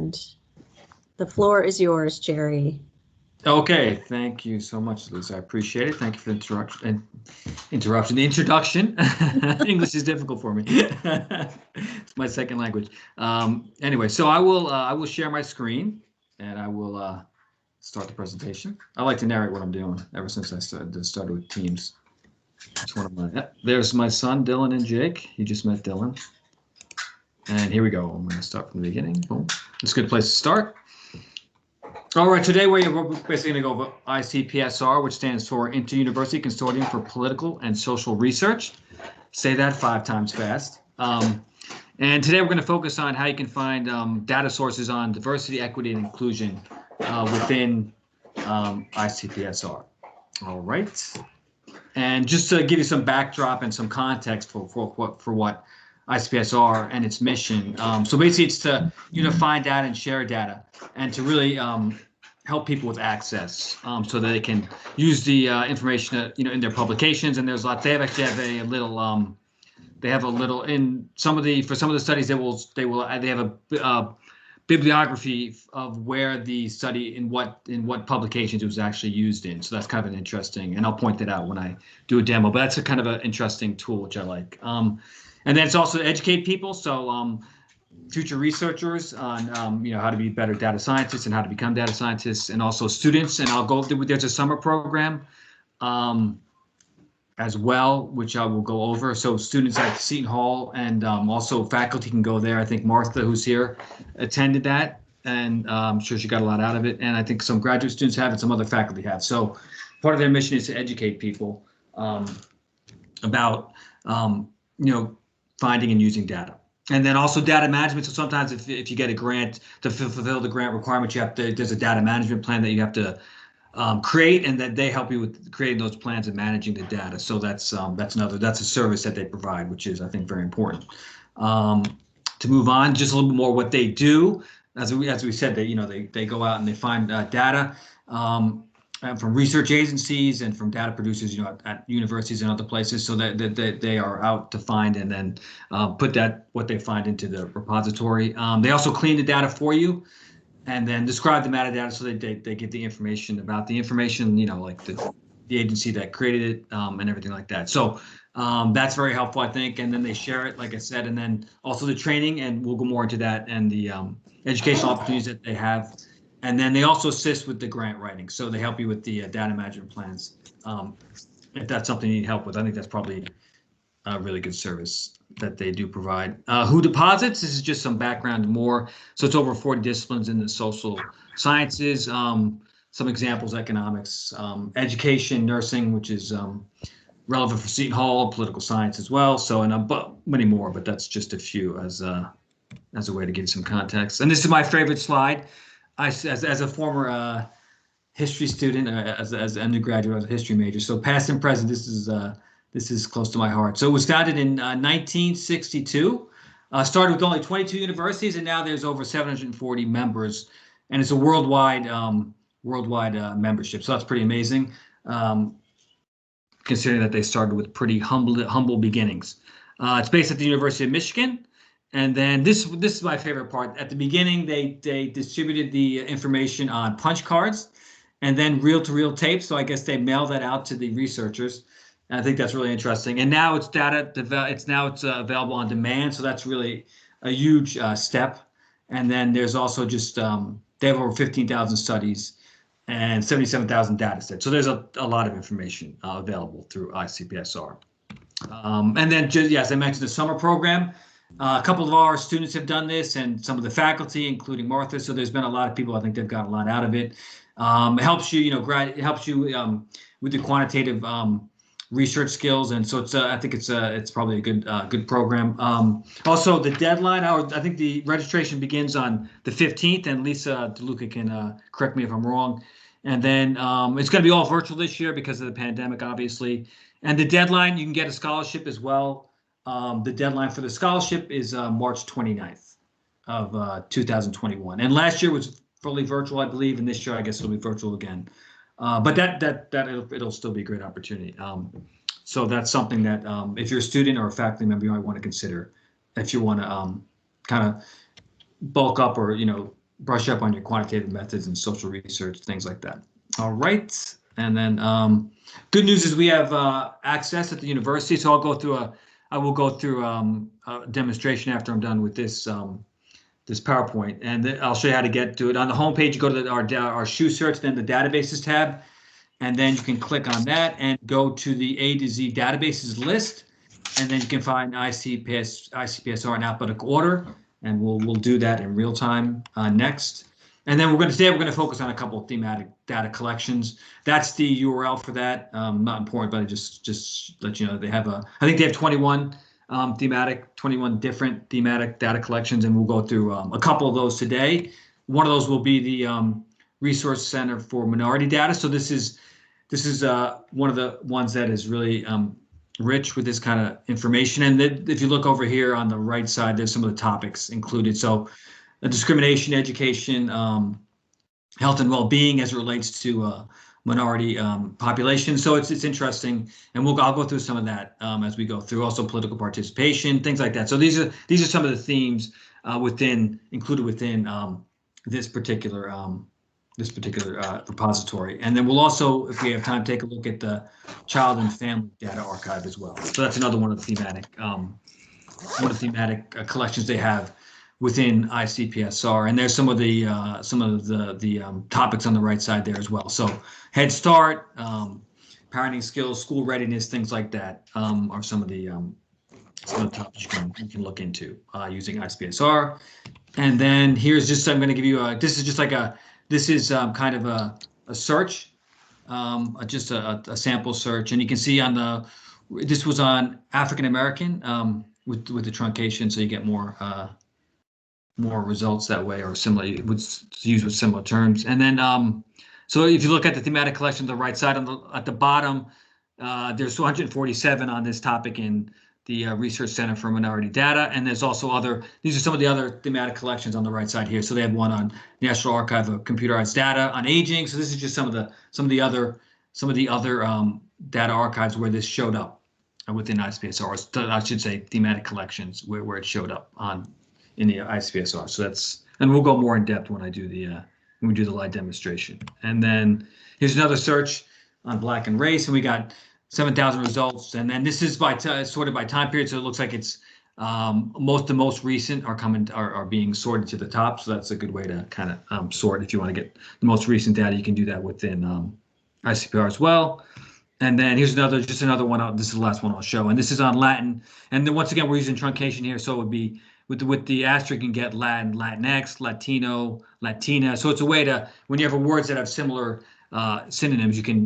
and the floor is yours, Jerry. Okay, thank you so much, Liz. I appreciate it. Thank you for the interruption. The introduction. English is difficult for me. It's my second language. Anyway, so I will share my screen and I will start the presentation. I like to narrate what I'm doing ever since I started with Teams. It's one of my. There's my son, Dylan and Jake. You just met Dylan. And here we go. I'm going to start from the beginning. Boom. It's a good place to start. All right, today we're basically going to go over ICPSR, which stands for Inter-University Consortium for Political and Social Research. Say that 5 times fast. And today we're going to focus on how you can find data sources on diversity, equity, and inclusion within ICPSR. All right. And just to give you some backdrop and some context for what ICPSR and its mission. So basically it's to unify data and share data and to really help people with access so that they can use the information in their publications. And there's lots. They actually have a little they have a little in some of the studies they have a bibliography of where the study in what publications it was actually used in. So that's kind of an interesting, and I'll point that out when I do a demo, but that's a kind of an interesting tool which I like. And then it's also to educate people, so future researchers on how to be better data scientists and how to become data scientists, and also students. And I'll go through. There's a summer program as well, which I will go over. So students at Seton Hall and also faculty can go there. I think Martha, who's here, attended that, and I'm sure she got a lot out of it. And I think some graduate students have, and some other faculty have. So part of their mission is to educate people about finding and using data. And then also data management. So sometimes if you get a grant to fulfill the grant requirement, there's a data management plan that you have to create, and that they help you with creating those plans and managing the data. So that's a service that they provide, which is, I think, very important. To move on, just a little bit more what they do. As we said, they go out and they find data from research agencies and from data producers, at universities and other places, so that they are out to find and then put what they find into the repository. They also clean the data for you and then describe the metadata, so they give the information about the information, like the agency that created it and everything like that. So that's very helpful, I think. And then they share it, like I said, and then also the training, and we'll go more into that, and the educational opportunities that they have. And then they also assist with the grant writing. So they help you with the data management plans. If that's something you need help with, I think that's probably a really good service that they do provide. Who deposits? This is just some background more. So it's over 40 disciplines in the social sciences. Some examples: economics, education, nursing, which is relevant for Seton Hall, political science as well. So, and many more, but that's just a few as a way to give some context. And this is my favorite slide. As a former history student, as an undergraduate, as a history major, so past and present, this is close to my heart. So it was founded in 1962, started with only 22 universities, and now there's over 740 members, and it's a worldwide membership. So that's pretty amazing, considering that they started with pretty humble beginnings. It's based at the University of Michigan. And then this is my favorite part. At the beginning, they distributed the information on punch cards and then reel-to-reel tapes. So I guess they mail that out to the researchers. And I think that's really interesting. And now it's available on demand. So that's really a huge step. And then there's also just they have over 15,000 studies and 77,000 data sets. So there's a lot of information available through ICPSR. And then, as I mentioned, the summer program. A couple of our students have done this, and some of the faculty, including Martha. So there's been a lot of people. I think they've gotten a lot out of it. It helps you, it helps you with the quantitative research skills, and so I think it's probably a good program. Also, the deadline. I think the registration begins on the 15th, and Lisa DeLuca can correct me if I'm wrong. And then it's going to be all virtual this year because of the pandemic, obviously. And the deadline, you can get a scholarship as well. The deadline for the scholarship is March 29th of 2021. And last year was fully virtual, I believe, and this year I guess it'll be virtual again. But it'll still be a great opportunity. So that's something that if you're a student or a faculty member, you might want to consider if you want to kind of bulk up or brush up on your quantitative methods and social research, things like that. All right. And then good news is we have access at the university. So I will go through a demonstration after I'm done with this this PowerPoint, and I'll show you how to get to it. On the homepage, you go to our shoe search, then the databases tab, and then you can click on that and go to the A to Z databases list, and then you can find ICPSR in alphabetical order, and we'll do that in real time next. And then we're going to focus on a couple of thematic data collections. That's the URL for that. Not important, but I just let you know they have I think they have 21 different thematic data collections, and we'll go through a couple of those today. One of those will be the Resource Center for Minority Data. So this is one of the ones that is really rich with this kind of information. And if you look over here on the right side, there's some of the topics included. So discrimination, education, health and well-being as it relates to minority population. So it's interesting, and I'll go through some of that as we go through. Also, political participation, things like that. So these are some of the themes included within this particular repository. And then we'll also, if we have time, take a look at the Child and Family Data Archive as well. So that's another one of the thematic collections they have within ICPSR, and there's some of the topics on the right side there as well. So Head Start, parenting skills, school readiness, things like that are some of the topics you can look into using ICPSR. And then here's just, I'm going to give you this is just like kind of a search, just a sample search, and you can see this was on African American with the truncation, so you get more results that way, or similar, used with similar terms. And then so if you look at the thematic collection on the right side, at the bottom, there's 247 on this topic in the Research Center for Minority Data, and there's also these are some of the other thematic collections on the right side here. So they have one on National Archive of Computerized Data on aging. So this is just some of the other data archives where this showed up within ICPSR, or I should say thematic collections where it showed up in the ICPSR. So and we'll go more in depth when we do the live demonstration. And then here's another search on Black and race, and we got 7,000 results. And then this is sorted by time period, so it looks like it's the most recent are being sorted to the top. So that's a good way to kind of sort. If you want to get the most recent data, you can do that within ICPR as well. And then here's another one. This is the last one I'll show, and this is on Latin. And then once again, we're using truncation here, so it would be with the asterisk, you can get Latin, Latinx, Latino, Latina. So it's a way to, when you have words that have similar synonyms, you can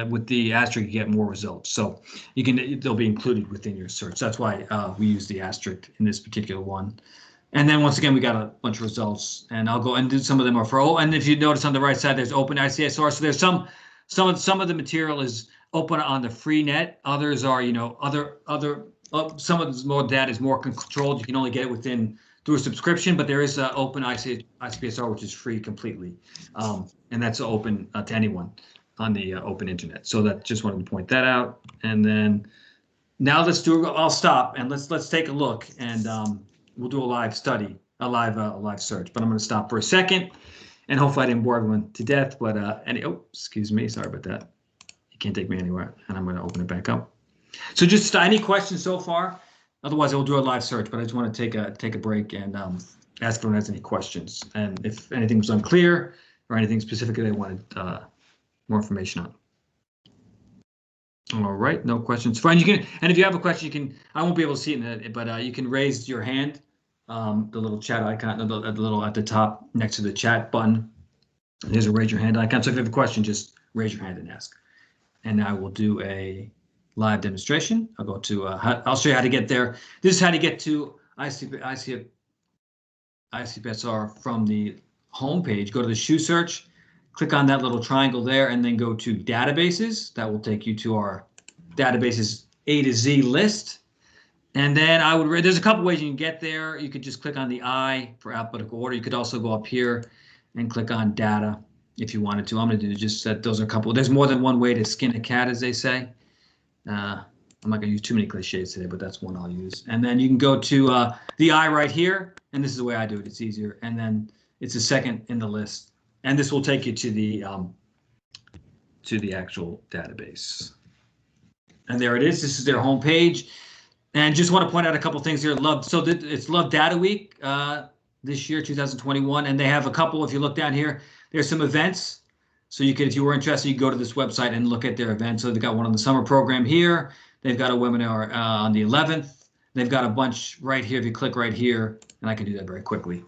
with the asterisk you get more results. So they'll be included within your search. That's why we use the asterisk in this particular one. And then once again, we got a bunch of results, and I'll go and do some of them are for. And if you notice on the right side, there's open ICSR. So there's some of the material is open on the free net. Others are other. Some of the more data is more controlled. You can only get it through a subscription, but there is open ICPSR, which is free completely, and that's open to anyone on the open internet. So that just wanted to point that out. And then now I'll stop and let's take a look, and we'll do a live study, a live search. But I'm going to stop for a second, and hopefully I didn't bore everyone to death. But excuse me, sorry about that. You can't take me anywhere, and I'm going to open it back up. So just any questions so far? Otherwise, I will do a live search, but I just want to take a break and ask if anyone has any questions, and if anything was unclear or anything specific they wanted more information on. All right, no questions. Fine, and if you have a question, I won't be able to see it, but you can raise your hand, the little chat icon, the little at the top next to the chat button. There's a raise your hand icon. So if you have a question, just raise your hand and ask. And I will do a live demonstration. I'll go to, I'll show you how to get there. This is how to get to ICPSR from the home page. Go to the shoe search, click on that little triangle there, and then go to databases. That will take you to our databases A to Z list. And then there's a couple ways you can get there. You could just click on the I for alphabetical order. You could also go up here and click on data if you wanted to. I'm going to do just that. Those are a couple. There's more than one way to skin a cat, as they say. I'm not going to use too many cliches today, but that's one I'll use. And then you can go to the I right here, and this is the way I do it. It's easier. And then It's the second in the list, and this will take you to the actual database. And there it is. This is their homepage. And just want to point out a couple things here. It's Love Data Week this year, 2021, and they have a couple. If you look down here, there's some events. So you could, if you were interested, you could go to this website and look at their events. So they've got one on the summer program here. They've got a webinar on the 11th. They've got a bunch right here. If you click right here, and I can do that very quickly.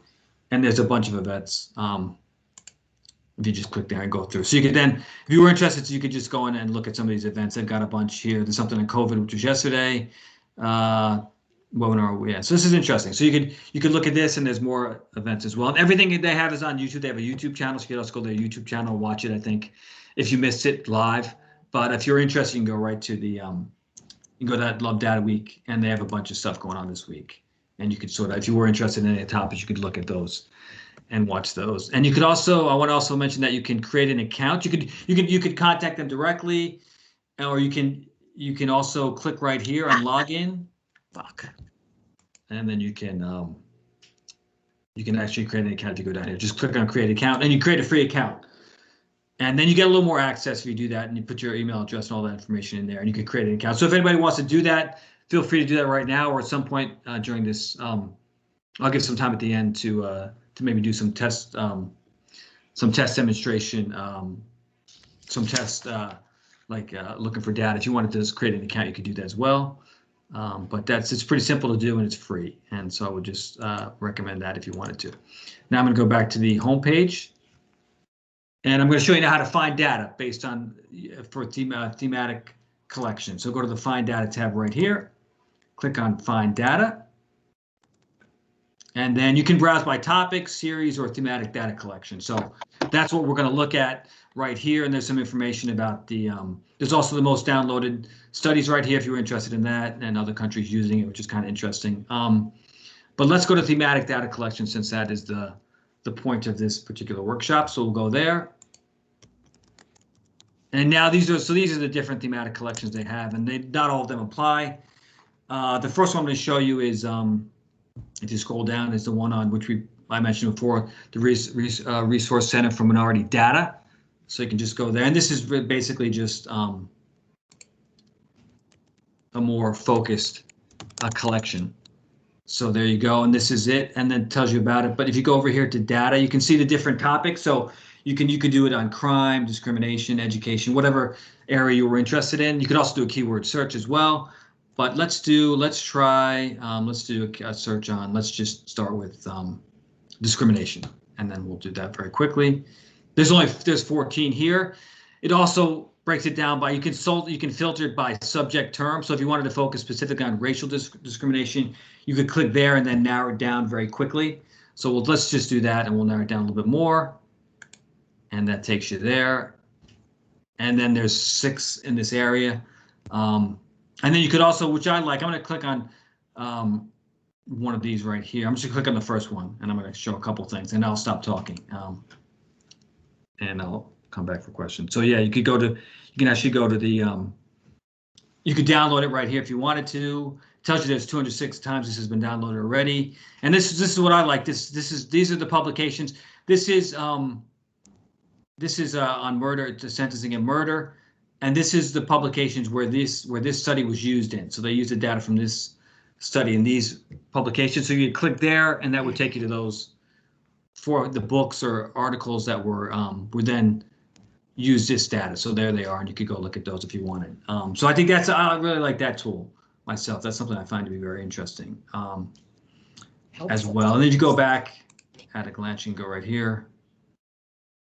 And there's a bunch of events. If you just click there and go through. So you could then, if you were interested, so you could just go in and look at some of these events. They've got a bunch here. There's something on COVID, which was yesterday. Webinar, yeah. So this is interesting. So you could look at this, and there's more events as well. And everything that they have is on YouTube. They have a YouTube channel, so you can also go to their YouTube channel and watch it, I think, if you missed it live. But if you're interested, you can go right to the, you can go to that Love Data Week, and they have a bunch of stuff going on this week. And you could sort of, if you were interested in any topics, you could look at those and watch those. And you could also, I want to also mention that you can create an account. You could contact them directly, or you can also click right here on login. And then you can actually create an account if you go down here. Just click on create account, and you create a free account. And then you get a little more access if you do that, and you put your email address and all that information in there, and you can create an account. So if anybody wants to do that, feel free to do that right now, or at some point during this. I'll give some time at the end to maybe do some test demonstration, some test looking for data. If you wanted to just create an account, you could do that as well. But it's pretty simple to do, and it's free. And so I would just recommend that if you wanted to. Now I'm going to go back to the home page, and I'm going to show you now how to find data based on for thematic collection. So go to the Find Data tab right here, click on Find Data, and then you can browse by topic, series, or thematic data collection. So that's what we're going to look at right here. And there's some information about the, there's also the most downloaded studies right here if you're interested in that, and other countries using it, which is kind of interesting. But let's go to thematic data collection, since that is the point of this particular workshop. So we'll go there. And now these are the different thematic collections they have, and not all of them apply. The first one I'm going to show you is, if you scroll down, is the one on which I mentioned before, the Resource Center for Minority Data. So you can just go there, and this is basically just a more focused collection. So there you go, and this is it, and then it tells you about it. But if you go over here to data, you can see the different topics. So you can do it on crime, discrimination, education, whatever area you were interested in. You could also do a keyword search as well. But let's do a search on, let's just start with discrimination, and then we'll do that very quickly. There's 14 here. It also breaks it down by, you can filter it by subject term. So if you wanted to focus specifically on racial discrimination, you could click there and then narrow it down very quickly. So let's just do that, and we'll narrow it down a little bit more. And that takes you there. And then there's 6 in this area. And then you could also, which I like, I'm going to click on one of these right here. I'm just going to click on the first one, and I'm going to show a couple things, and I'll stop talking. And I'll come back for questions. So yeah, you can actually go to the, you could download it right here if you wanted to. It tells you there's 206 times this has been downloaded already. And this is what I like. These are the publications. This is on murder, sentencing and murder. And this is the publications where this study was used in. So they used the data from this study in these publications. So you click there, and that would take you to those for the books or articles that were then used this data. So there they are, and you could go look at those if you wanted. So I think I really like that tool myself. That's something I find to be very interesting as well. And then you go back at a glance, you can go right here.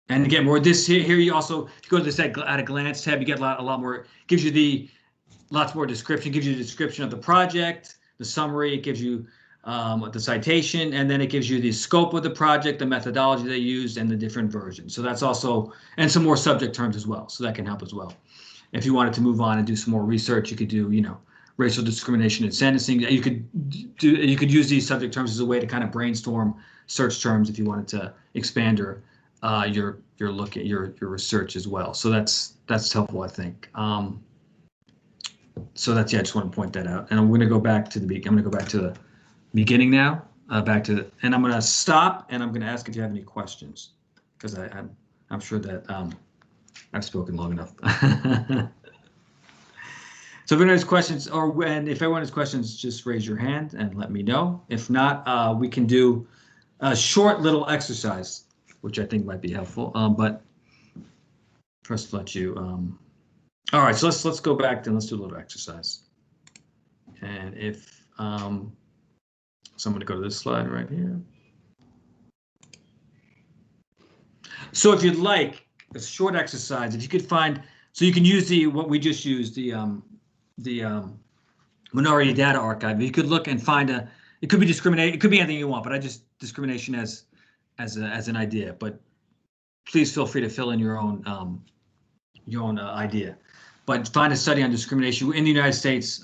And again, more this here you also, if you go to this at a glance tab, you get a lot more, gives you lots more description, gives you the description of the project, the summary, it gives you the citation, and then it gives you the scope of the project, the methodology they used, and the different versions. So that's also, and some more subject terms as well. So that can help as well. If you wanted to move on and do some more research, you could do, racial discrimination in sentencing. You could use these subject terms as a way to kind of brainstorm search terms if you wanted to expand your look at your research as well. So that's helpful, I think. So I just want to point that out. And I'm going to go back to the beginning now. back to, and I'm going to stop and I'm going to ask if you have any questions, because I'm sure that I've spoken long enough. So if anyone has questions, or if everyone has questions, just raise your hand and let me know. If not, we can do a short little exercise, which I think might be helpful. But first, let you. All right, so let's go back and let's do a little exercise. And if so, I'm going to go to this slide right here. So if you'd like a short exercise, if you could find, so you can use what we just used, the minority data archive. You could look and find it could be discrimination, it could be anything you want, but I just discrimination as an idea. But please feel free to fill in your own idea. But find a study on discrimination in the United States,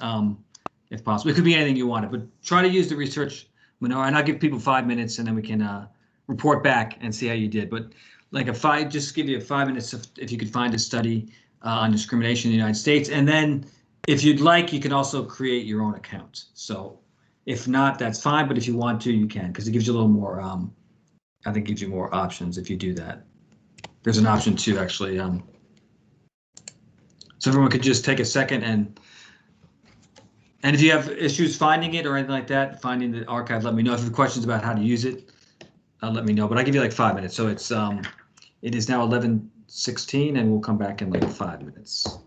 if possible. It could be anything you wanted, but try to use the research minority. And I'll give people 5 minutes, and then we can report back and see how you did. But like just give you 5 minutes if you could find a study on discrimination in the United States, and then if you'd like, you can also create your own account. So if not, that's fine. But if you want to, you can, because it gives you a little more. I think it gives you more options if you do that. There's an option to actually. So everyone could just take a second and if you have issues finding it or anything like that, finding the archive, let me know. If you have questions about how to use it, let me know. But I'll give you like 5 minutes. So it is now 11:16, and we'll come back in like 5 minutes.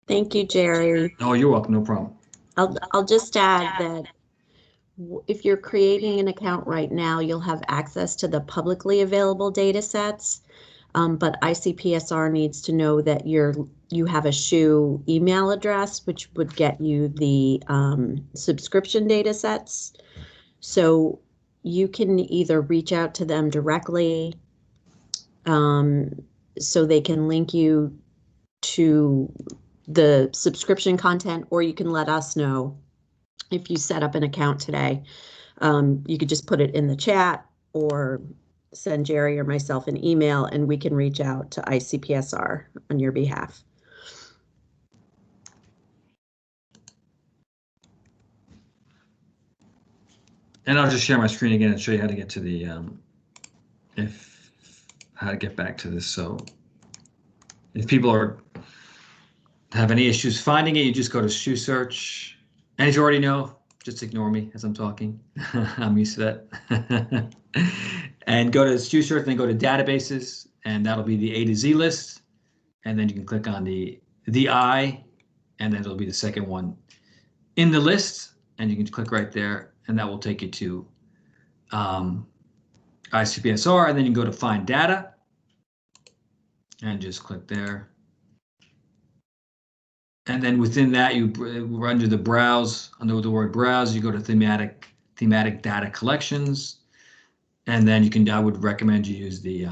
Thank you, Jerry. Oh, you're welcome. No problem. I'll just add that if you're creating an account right now, you'll have access to the publicly available data sets. But ICPSR needs to know that you have a SHU email address, which would get you the subscription data sets. So you can either reach out to them directly so they can link you to the subscription content, or you can let us know if you set up an account today. You could just put it in the chat or send Jerry or myself an email, and we can reach out to ICPSR on your behalf. And I'll just share my screen again and show you how to get to the how to get back to this. So if people have any issues finding it, you just go to SHU search. And if you already know, just ignore me as I'm talking. I'm used to that. And go to SHU search, then go to databases, and that'll be the A to Z list. And then you can click on the I, and then it'll be the second one in the list, and you can click right there, and that will take you to ICPSR, and then you can go to find data and just click there. And then within that, you under the browse, under the word browse, you go to thematic data collections. And then I would recommend you use the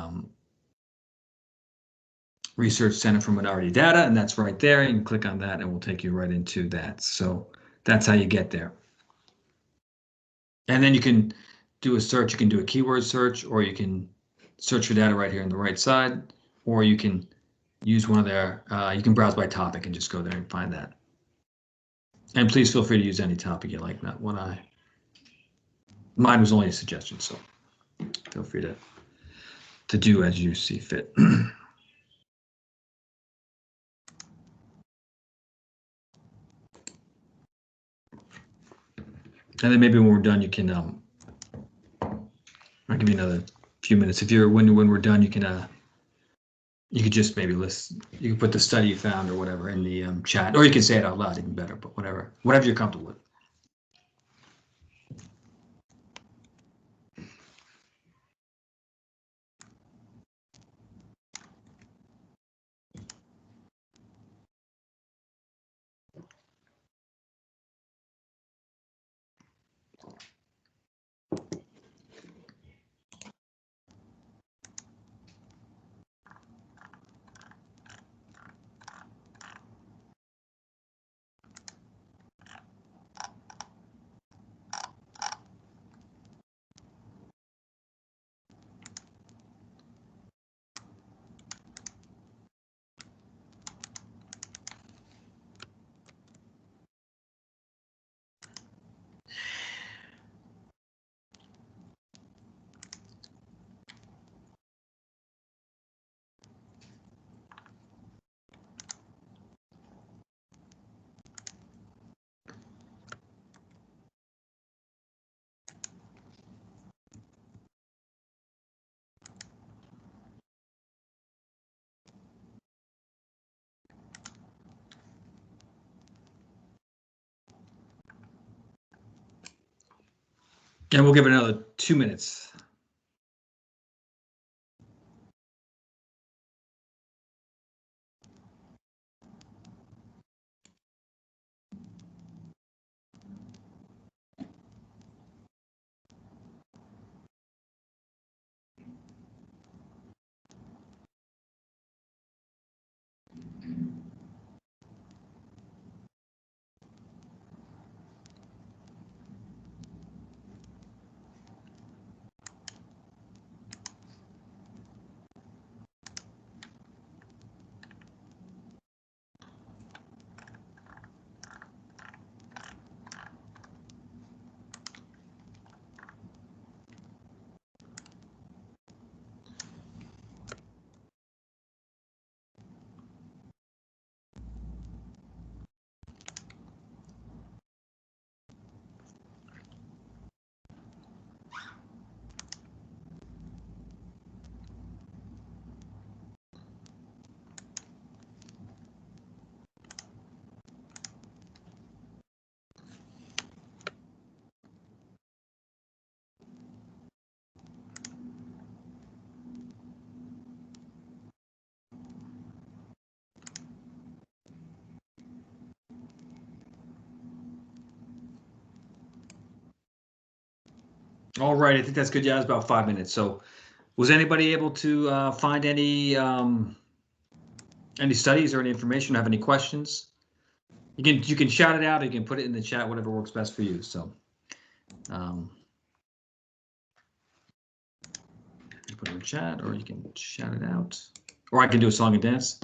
Research Center for Minority Data, and that's right there. You can click on that and we'll take you right into that. So that's how you get there. And then you can do a search. You can do a keyword search, or you can search for data right here on the right side, or you can use one of their, you can browse by topic and just go there and find that. And please feel free to use any topic you like, not what mine was only a suggestion, so feel free to do as you see fit. And then maybe when we're done, you can, I'll give you another few minutes. If when we're done, you can, you could just maybe you can put the study you found or whatever in the chat, or you can say it out loud, even better, but whatever you're comfortable with. And we'll give it another 2 minutes. All right, I think that's good. Yeah, it's about 5 minutes. So was anybody able to find any studies or any information? Have any questions? You can shout it out, or you can put it in the chat, whatever works best for you. So you put it in the chat, or you can shout it out, or I can do a song and dance.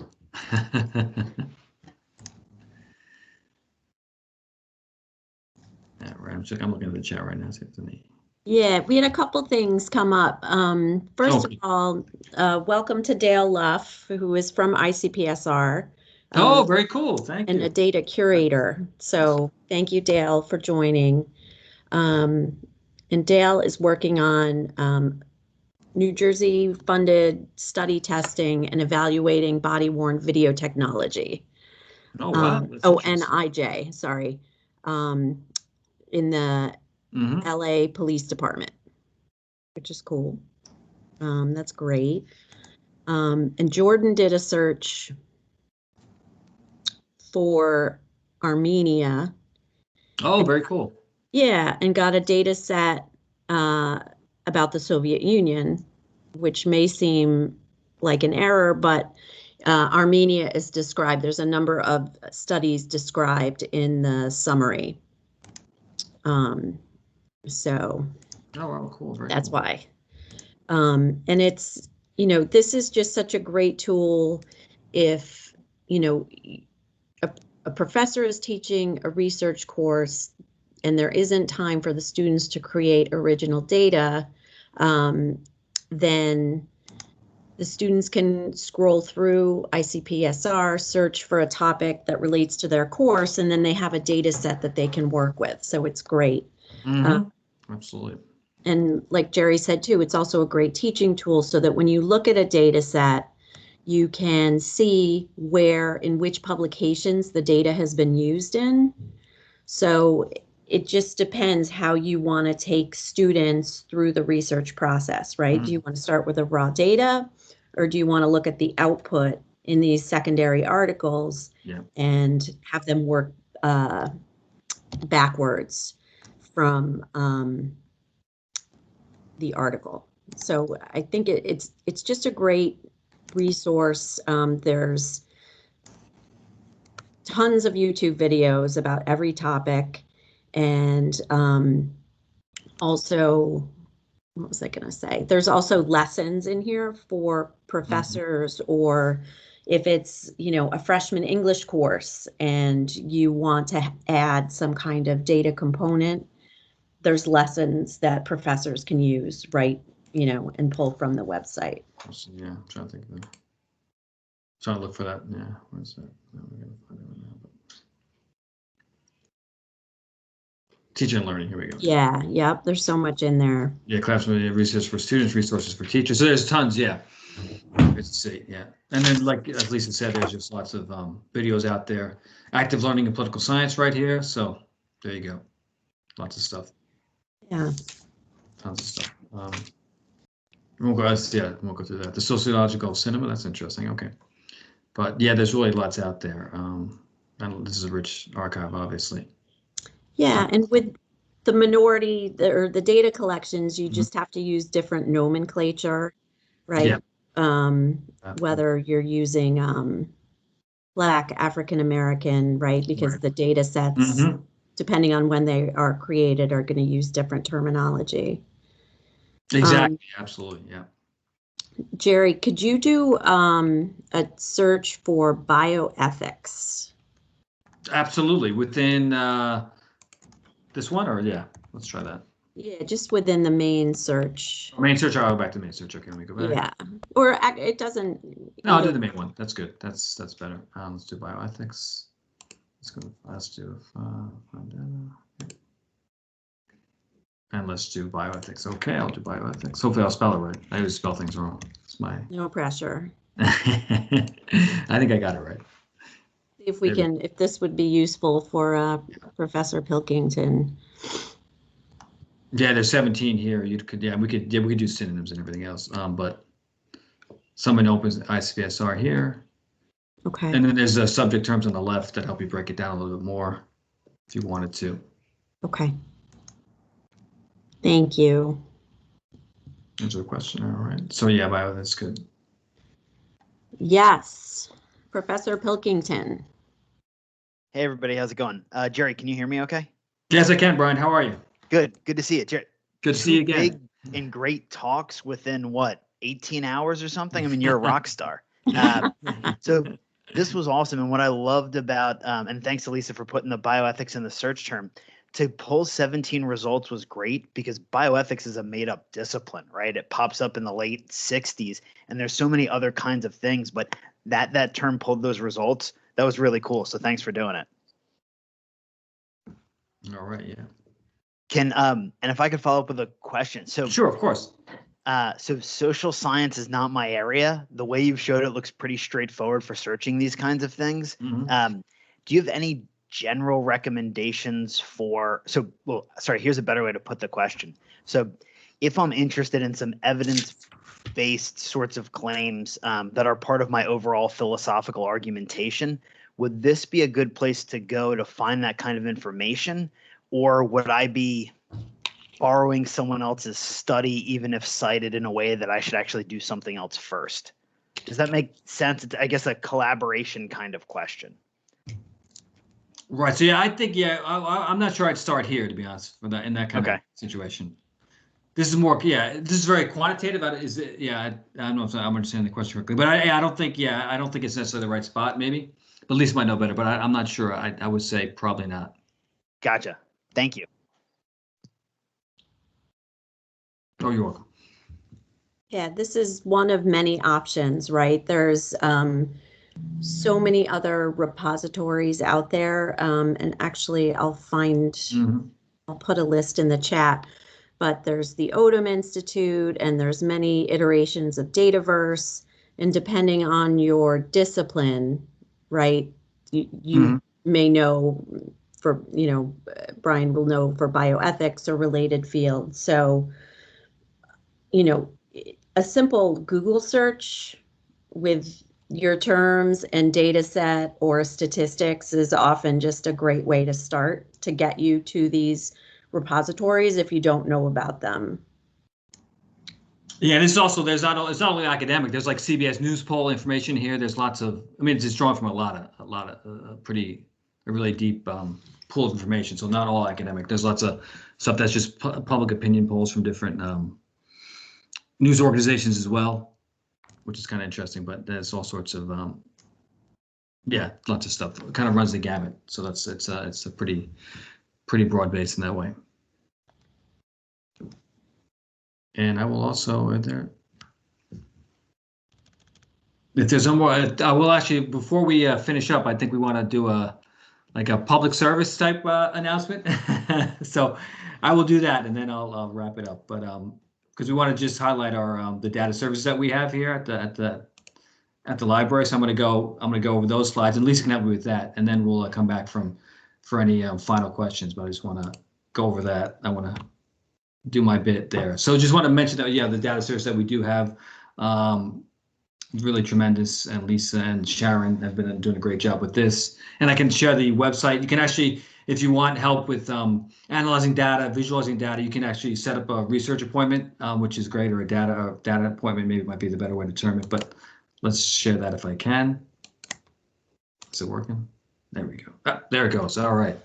Yeah, right. I'm looking at the chat right now. See if there's any. Yeah, we had a couple things come up. First Okay. of all, welcome to Dale Luff, who is from ICPSR. Oh, very cool. Thank And a you. data curator. So thank you, Dale, for joining. And Dale is working on New Jersey funded study testing and evaluating body-worn video technology. Oh, wow. That's And interesting. IJ, sorry, in the LA Police Department, which is cool. That's great. And Jordan did a search for Armenia. Oh, very cool. Yeah, and got a data set about the Soviet Union, which may seem like an error, but Armenia is described. There's a number of studies described in the summary. So Oh, wow, cool. Very that's cool. why. And it's, this is just such a great tool if, a professor is teaching a research course and there isn't time for the students to create original data, then the students can scroll through ICPSR, search for a topic that relates to their course, and then they have a data set that they can work with. So it's great. Absolutely. And like Jerry said too, it's also a great teaching tool so that when you look at a data set, you can see where, in which publications the data has been used in. So it just depends how you want to take students through the research process, right? Do you want to start with the raw data, or do you want to look at the output in these secondary articles and have them work backwards from the article? So I think it's just a great resource. There's tons of YouTube videos about every topic, and also, what was I going to say? There's also lessons in here for professors, or if it's, a freshman English course and you want to add some kind of data component, there's lessons that professors can use, right, and pull from the website. Yeah, I'm trying to think of it. Trying to look for that. Yeah, where's that? Teaching and learning. Here we go. Yeah, yep. There's so much in there. Yeah, classroom research for students, resources for teachers. So there's tons. Yeah. Let's see. Yeah, and then like as Lisa said, there's just lots of videos out there. Active learning in political science right here. So there you go. Lots of stuff. Yeah. tons of stuff. We won't go through that. The sociological cinema, that's interesting. Okay. But yeah, there's really lots out there. And this is a rich archive, obviously. Yeah, and with the minority or the data collections, you just have to use different nomenclature, right? Whether you're using Black, African American, right? Because the data sets, depending on when they are created, are going to use different terminology. Exactly. Absolutely. Yeah. Jerry, could you do a search for bioethics? Absolutely. Within this one, or yeah, let's try that. Yeah, just within the main search. Main search. I'll go back to main search. Okay, let me go back. Yeah, or it doesn't. No, I'll do the main one. That's good. That's better. Let's do bioethics. Let's do and let's do bioethics. Okay, I'll do bioethics. Hopefully, I'll spell it right. I always spell things wrong. It's my. No pressure. I think I got it right. If we can, if this would be useful for Professor Pilkington. Yeah, there's 17 here. We could do synonyms and everything else. But someone opens ICPSR here. Okay. And then there's subject terms on the left that help you break it down a little bit more if you wanted to. Okay. Thank you. There's a question. All right. So yeah, that's good. Yes. Professor Pilkington. Hey, everybody. How's it going? Jerry, can you hear me okay? Yes, I can, Brian. How are you? Good. Good to see you, Jerry. Good to see you again. Big and great talks within, what, 18 hours or something? I mean, you're a rock star. So this was awesome. And what I loved about, and thanks to Lisa for putting the bioethics in the search term, to pull 17 results was great because bioethics is a made up discipline, right? It pops up in the late 60s and there's so many other kinds of things, but that term pulled those results. That was really cool. So thanks for doing it. All right. Yeah. And if I could follow up with a question. So sure, of course. So social science is not my area. The way you've showed it looks pretty straightforward for searching these kinds of things. Mm-hmm. Do you have any general recommendations for, here's a better way to put the question. So if I'm interested in some evidence-based sorts of claims that are part of my overall philosophical argumentation, would this be a good place to go to find that kind of information? Or would I be borrowing someone else's study, even if cited in a way that I should actually do something else first? Does that make sense? It's, I guess, a collaboration kind of question. Right. So yeah, I think I'm not sure I'd start here, to be honest, in that kind of situation. This is more this is very quantitative. Is it? Yeah, I don't know if I'm understanding the question correctly, but I don't think it's necessarily the right spot. Maybe, but Lisa might know better. But I'm not sure. I would say probably not. Gotcha. Thank you. Oh, you're welcome. Yeah, this is one of many options, right? There's so many other repositories out there. And actually, I'll put a list in the chat, but there's the Odom Institute and there's many iterations of Dataverse. And depending on your discipline, right, you may know for, Brian will know for bioethics or related fields. So, a simple Google search with your terms and data set or statistics is often just a great way to start to get you to these repositories if you don't know about them. Yeah, this is also, it's not only academic, there's like CBS News poll information here. There's lots of, it's drawn from a lot of really deep pool of information. So not all academic. There's lots of stuff that's just public opinion polls from different news organizations as well, which is kind of interesting, but there's all sorts of, lots of stuff. It kind of runs the gamut. So it's a pretty broad base in that way. And I will also, if there's no more, I will actually, before we finish up, I think we want to do a public service type announcement. So I will do that and then I'll wrap it up. But because we want to just highlight our the data services that we have here at the library. So I'm going to go over those slides, and Lisa can help me with that, and then we'll come back for any final questions. But I just want to go over that. I want to do my bit there. So just want to mention that, yeah, the data service that we do have, really tremendous, and Lisa and Sharon have been doing a great job with this. And I can share the website. You can actually, if you want help with analyzing data, visualizing data, you can actually set up a research appointment, which is great, or a data appointment, maybe might be the better way to term it, but let's share that if I can. Is it working? There we go. Ah, there it goes. All right.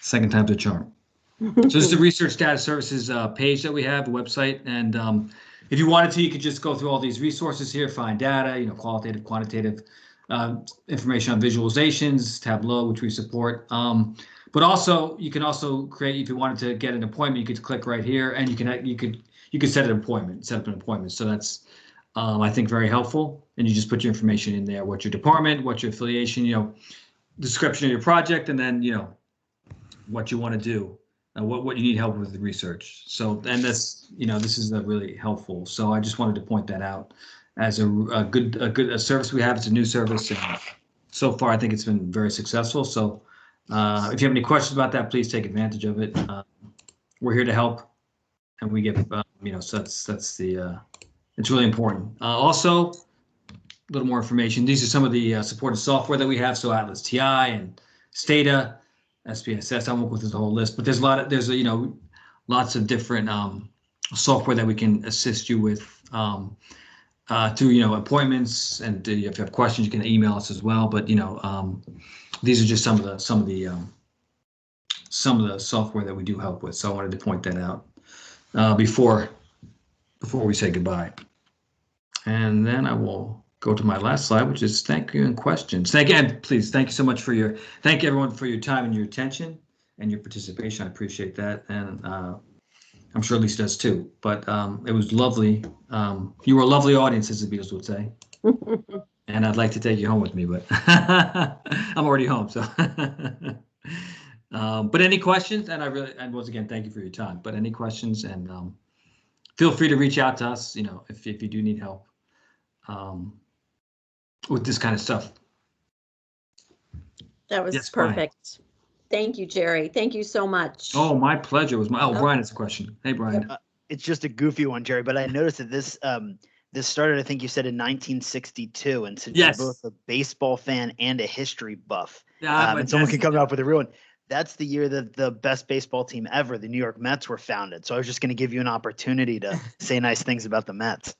Second time's a charm. So this is the Research Data Services page that we have, a website, and if you wanted to, you could just go through all these resources here, find data, qualitative, quantitative, information on visualizations, Tableau, which we support. But also, you can also create, if you wanted to get an appointment, you could click right here, and you could set up an appointment. So that's, I think, very helpful. And you just put your information in there, what's your department, what's your affiliation, description of your project, and then what you want to do. What you need help with the research. So, and this is really helpful. So I just wanted to point that out as a good service we have. It's a new service, and so far I think it's been very successful. So if you have any questions about that, please take advantage of it. We're here to help, and we get so that's the it's really important. Also, a little more information. These are some of the supported software that we have. So Atlas TI and Stata. SPSS. I won't go through the whole list, but there's lots of different software that we can assist you with through appointments, and if you have questions, you can email us as well. But these are just some of the software that we do help with. So I wanted to point that out before we say goodbye. And then I will go to my last slide, which is thank you and questions. Again, please, thank you so much thank everyone for your time and your attention and your participation. I appreciate that. And I'm sure Lisa does too, but it was lovely. You were a lovely audience, as the Beatles would say. And I'd like to take you home with me, but I'm already home. So, but any questions? And once again, thank you for your time, but any questions, and feel free to reach out to us, if you do need help. With this kind of stuff. That was perfect. Brian. Thank you, Jerry. Thank you so much. Oh, my pleasure. Brian has a question. Hey, Brian. It's just a goofy one, Jerry, but I noticed that this started, I think you said, in 1962, and since you're both a baseball fan and a history buff, and someone can come up with a real one. That's the year that the best baseball team ever, the New York Mets, were founded. So I was just going to give you an opportunity to say nice things about the Mets.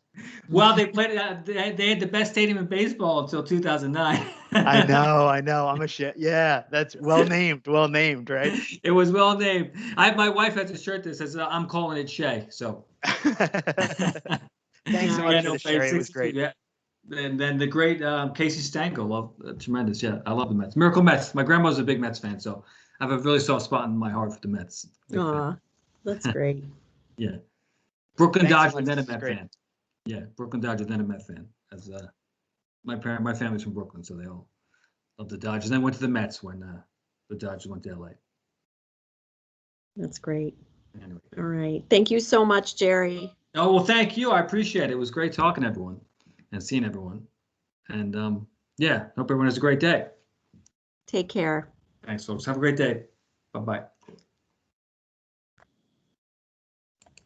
Well, they played. They had the best stadium in baseball until 2009. I know. I'm a shit. Yeah, that's well named, right? It was well named. My wife has a shirt that says, "I'm calling it Shea." So. Thanks so much for the Sherry. It was great. Yeah. And then the great Casey Stanko, tremendous. Yeah, I love the Mets. Miracle Mets. My grandma's a big Mets fan, so I have a really soft spot in my heart for the Mets. Aw, that's great. Yeah. Brooklyn Dodger, and then a Met fan. Yeah, Brooklyn Dodger, then a Met fan. As my family's from Brooklyn, so they all love the Dodgers. And then went to the Mets when the Dodgers went to LA. That's great. Anyway. All right. Thank you so much, Jerry. Oh, well, thank you. I appreciate it. It was great talking to everyone and seeing everyone. And hope everyone has a great day. Take care. Thanks, folks. Have a great day. Bye-bye.